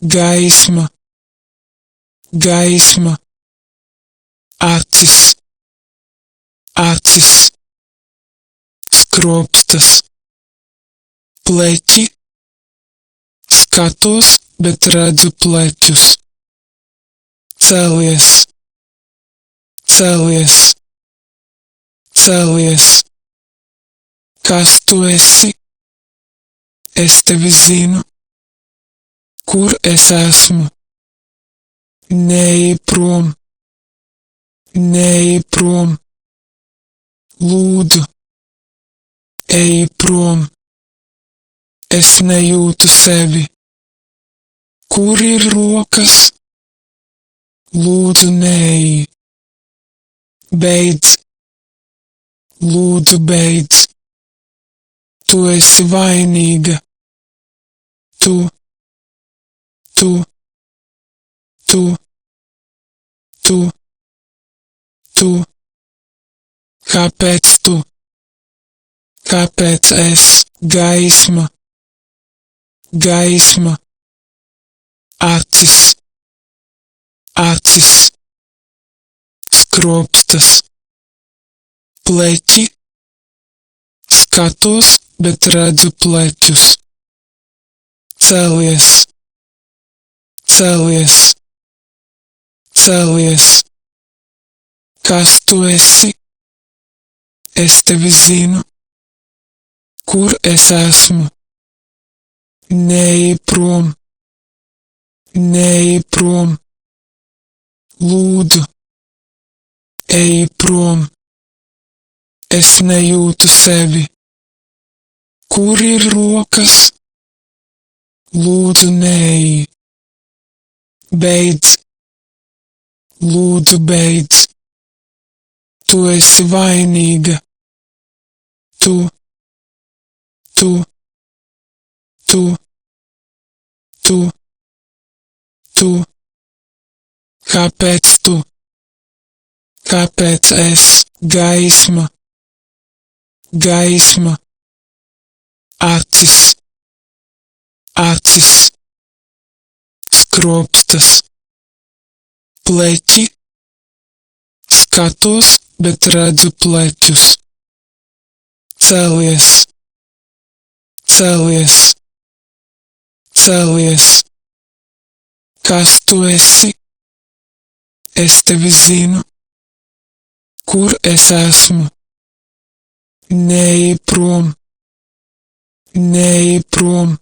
gaisma, gaisma, acis, acis, skropstas, pleķi, skatos, bet redzu pleķus, cēlies, cēlies, cēlies, kas tu esi, es tevi zinu, kur es esmu, neej prom, neej prom, lūdzu, ej prom, es nejūtu sevi, kur ir rokas, lūdzu, neej, beidz, lūdzu, beidz, tu esi vainīga, tu, kāpēc tu, kāpēc es, gaisma, gaisma, acis, acis, skropstas, pleķi, skatos, bet redzu pleķus, cēlies, cēlies, cēlies, kas tu esi, es tevi zinu, kur es esmu, neej prom, neej prom, lūdzu, ej prom, es nejūtu sevi, kur ir rokas, lūdzu, neej, beidz, lūdzu, beidz, tu esi vainīga, tu, kāpēc tu, kāpēc es, gaisma, gaisma, acis, acis, skropstas, pleķi, skatos, bet redzu pleķus, cēlies, cēlies, cēlies, kas tu esi, es tevi zinu, kur es esmu, neej prom, neej prom,